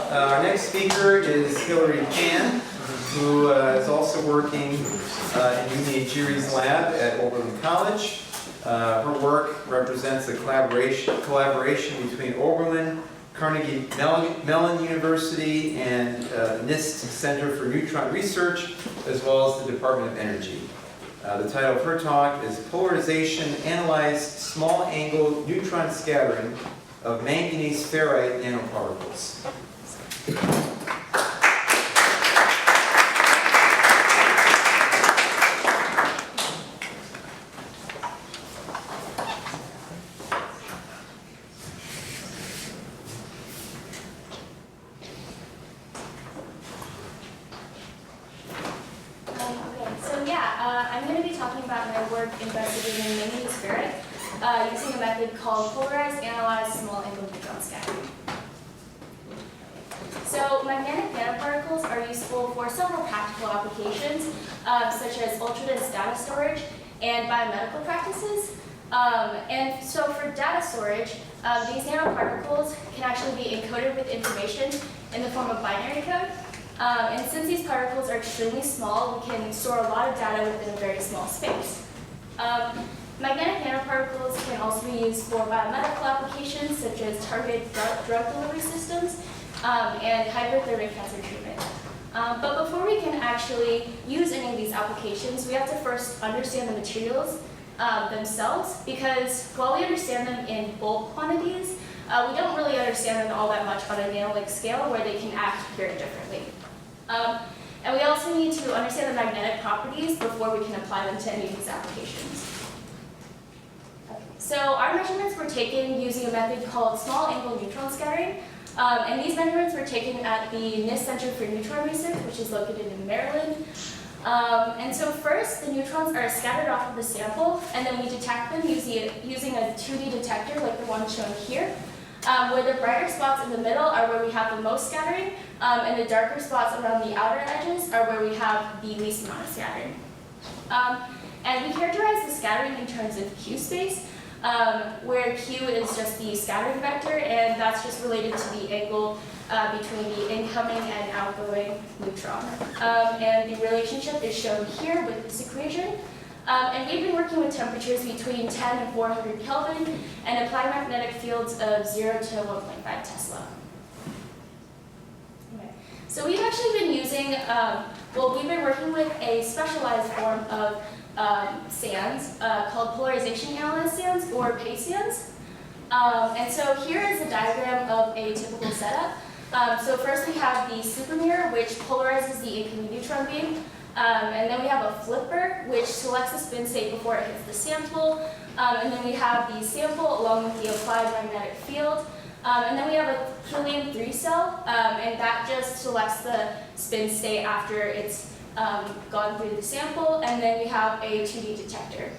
Our next speaker is Hilary Pan, who is also working in Yumi Ejiri's lab at Oberlin College. Her work represents a collaboration between Oberlin, Carnegie Mellon University, and NIST Center for Neutron Research, as well as the Department of Energy. The title of her talk is Polarization Analyzed Small Angle Neutron Scattering of Manganese Ferrite Nanoparticles. I'm going to be talking about my work investigating manganese ferrite using a method called polarized analyzed small angle neutron scattering. So magnetic nanoparticles are useful for several practical applications, such as ultra-dense data storage and biomedical practices. And so for data storage, these nanoparticles can actually be encoded with information in the form of binary code. And since these particles are extremely small, we can store a lot of data within a very small space. Magnetic nanoparticles can also be used for biomedical applications, such as targeted drug delivery systems and hyperthermic cancer treatment. But before we can actually use any of these applications, we have to first understand the materials themselves, because while we understand them in bulk quantities, we don't really understand them all that much on a nanolink scale where they can act very differently. And we also need to understand the magnetic properties before we can apply them to any of these applications. Okay. So our measurements were taken using a method called small angle neutron scattering. And these measurements were taken at the NIST Center for Neutron Research, which is located in Maryland. And so first, the neutrons are scattered off of the sample, and then we detect them using a 2D detector like the one shown here, where the brighter spots in the middle are where we have the most scattering, and the darker spots around the outer edges are where we have the least amount of scattering. And we characterize the scattering in terms of Q space, where Q is just the scattering vector, and that's just related to the angle between the incoming and outgoing neutron. And the relationship is shown here with this equation. And we've been working with temperatures between 10 and 400 Kelvin and applied magnetic fields of 0 to 1.5 Tesla. Okay. So we've actually been using, we've been working with a specialized form of sands called polarization analyzed sands, or PACE sands. And so here is a diagram of a typical setup. So first we have the supermirror, which polarizes the incoming neutron beam. And then we have a flipper, which selects the spin state before it hits the sample. And then we have the sample along with the applied magnetic field. And then we have a helium-3 cell, and that just selects the spin state after it's gone through the sample. And then we have a 2D detector.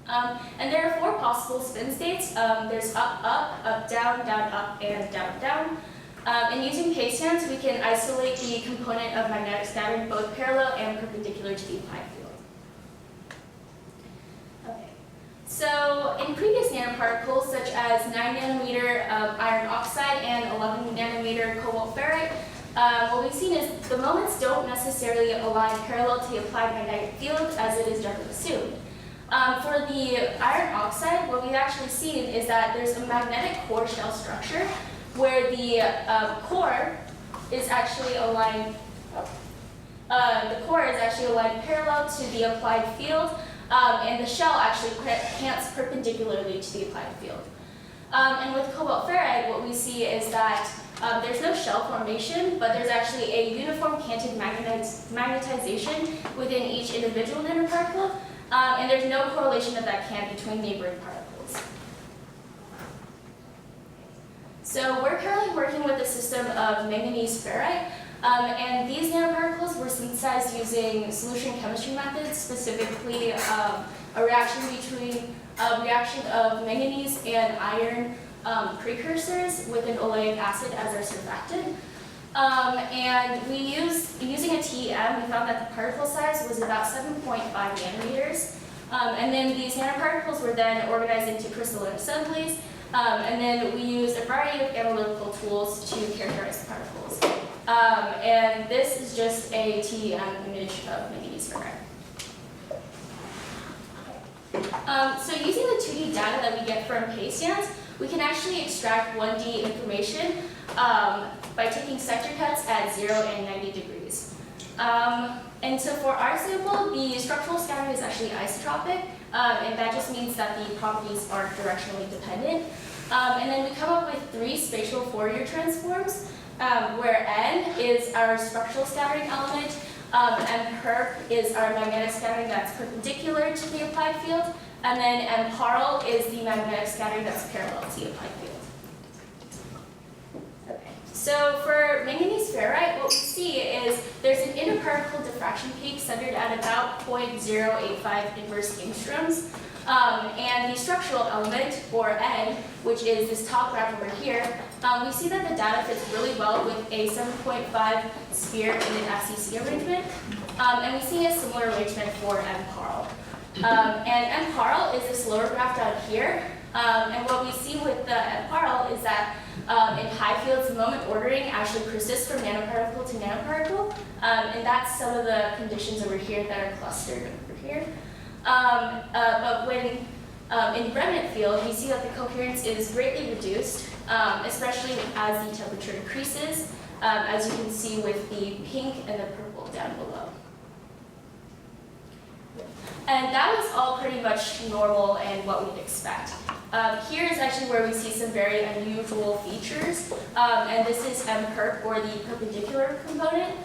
And there are 4 possible spin states. There's up, up, up, down, down, up, and down, down. And using PACE sands, we can isolate the component of magnetic scattering both parallel and perpendicular to the applied field. Okay. So in previous nanoparticles, such as 9 nanometer iron oxide and 11 nanometer cobalt ferrite, what we've seen is the moments don't necessarily align parallel to the applied magnetic field as it is generally assumed. For the iron oxide, what we've actually seen is that there's a magnetic core shell structure where the core is actually aligned. The core is actually aligned parallel to the applied field, and the shell actually cants perpendicularly to the applied field. And with cobalt ferrite, what we see is that there's no shell formation, but there's actually a uniform canted magnetization within each individual nanoparticle, and there's no correlation of that cant between neighboring particles. So we're currently working with a system of manganese ferrite, and these nanoparticles were synthesized using solution chemistry methods, specifically a reaction of manganese and iron precursors with an oleic acid as our surfactant. And using a TEM, we found that the particle size was about 7.5 nanometers. And then these nanoparticles were then organized into crystalline assemblies, And then we used a variety of analytical tools to characterize the particles. And this is just a TEM image of manganese ferrite. So using the 2D data that we get from K-stands, we can actually extract 1D information by taking sector cuts at 0 and 90 degrees. And so for our sample, the structural scattering is actually isotropic, and that just means that the properties aren't directionally dependent. And then we come up with 3 spatial Fourier transforms, where N is our structural scattering element, M perp is our magnetic scattering that's perpendicular to the applied field, and then M parallel is the magnetic scattering that's parallel to the applied field. Okay. So for manganese ferrite, what we see is there's an interparticle diffraction peak centered at about 0.085 inverse angstroms. And the structural element, or N, which is this top graph over here, we see that the data fits really well with a 7.5 sphere in an FCC arrangement. And we see a similar arrangement for M parallel. And M parallel is this lower graph down here. And what we see with the M parallel is that in high fields, the moment ordering actually persists from nanoparticle to nanoparticle. And that's some of the conditions over here that are clustered over here. But when in remnant field, we see that the coherence is greatly reduced, especially as the temperature increases, as you can see with the pink and the purple down below. And that was all pretty much normal and what we'd expect. Here is actually where we see some very unusual features, and this is M perp, or the perpendicular component.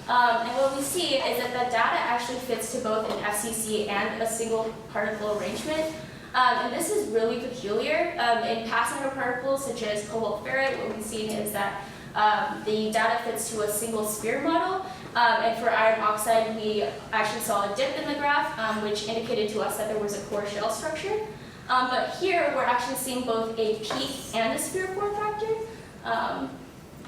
And what we see is that the data actually fits to both an FCC and a single particle arrangement. And this is really peculiar. In past nanoparticles, such as cobalt ferrite, what we've seen is that the data fits to a single sphere model. And for iron oxide, we actually saw a dip in the graph, which indicated to us that there was a core shell structure. But here, we're actually seeing both a peak and a sphere form factor.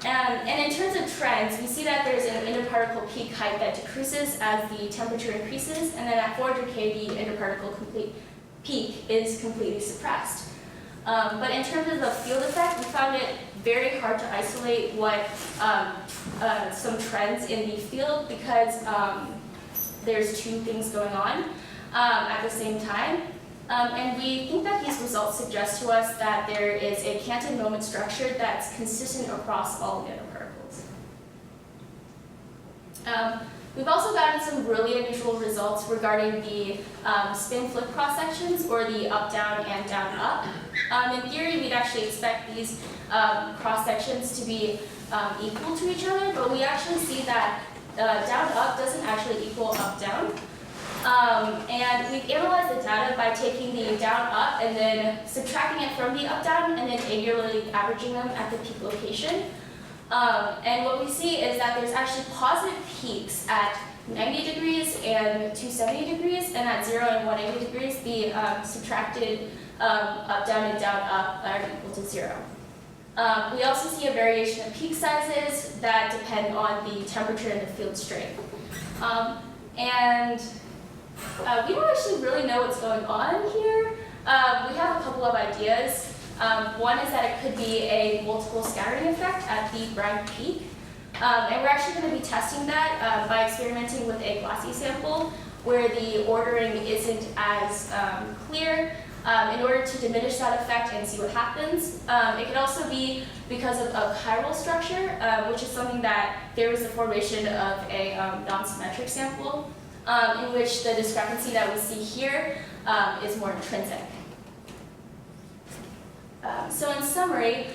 And in terms of trends, we see that there's an interparticle peak height that decreases as the temperature increases, and then at 400 K, the interparticle peak is completely suppressed. But in terms of the field effect, we found it very hard to isolate what some trends in the field, because there's 2 things going on at the same time. And we think that these results suggest to us that there is a Canton moment structure that's consistent across all nanoparticles. We've also gotten some really unusual results regarding the spin flip cross-sections, or the up-down and down-up. In theory, we'd actually expect these cross-sections to be equal to each other, but we actually see that down-up doesn't actually equal up-down. And we've analyzed the data by taking the down-up and then subtracting it from the up-down and then angularly averaging them at the peak location. And what we see is that there's actually positive peaks at 90 degrees and 270 degrees, and at 0 and 180 degrees, the subtracted up-down and down-up are equal to 0. We also see a variation of peak sizes that depend on the temperature and the field strength. We don't actually really know what's going on here. We have a couple of ideas. One is that it could be a multiple scattering effect at the bragg peak. And we're actually going to be testing that by experimenting with a glassy sample where the ordering isn't as clear, in order to diminish that effect and see what happens. It could also be because of a chiral structure, which is something that favors the formation of a non-symmetric sample, in which the discrepancy that we see here is more intrinsic. So in summary,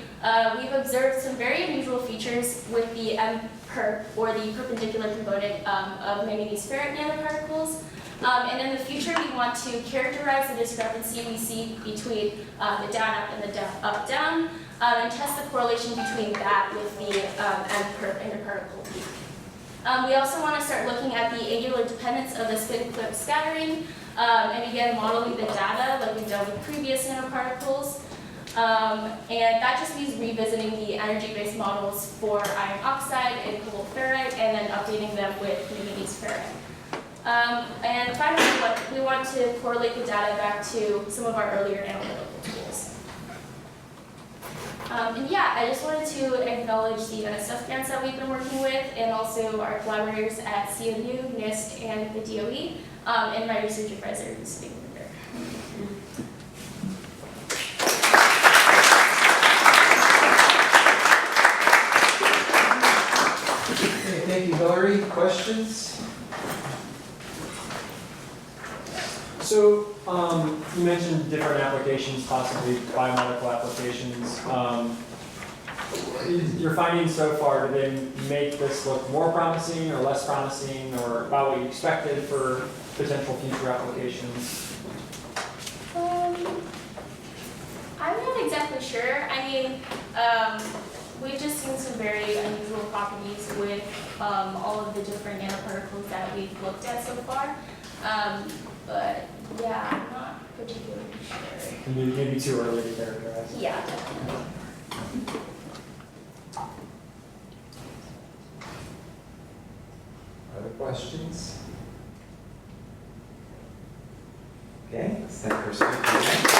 we've observed some very unusual features with the M perp, or the perpendicular component of manganese ferrite nanoparticles. And in the future, we want to characterize the discrepancy we see between the down-up and the up-down, and test the correlation between that with the M perp interparticle peak. We also want to start looking at the angular dependence of the spin flip scattering, and begin modeling the data like we've done with previous nanoparticles. And that just means revisiting the energy-based models for iron oxide and cobalt ferrite, and then updating them with manganese ferrite. And finally, we want to correlate the data back to some of our earlier analytical tools. And yeah, I just wanted to acknowledge the NSF grants that we've been working with, and also our collaborators at CMU, NIST, and the DOE, and my research advisor who's sitting over there. Okay, thank you, Hillary. Questions? So, you mentioned different applications, possibly biomedical applications. Your findings so far, do they make this look more promising or less promising, or about what you expected for potential future applications? I'm not exactly sure. I mean, we've just seen some very unusual properties with all of the different nanoparticles that we've looked at so far. But yeah, I'm not particularly sure. Maybe too early to characterize. Yeah, definitely. Other questions? Okay, Senator Smith.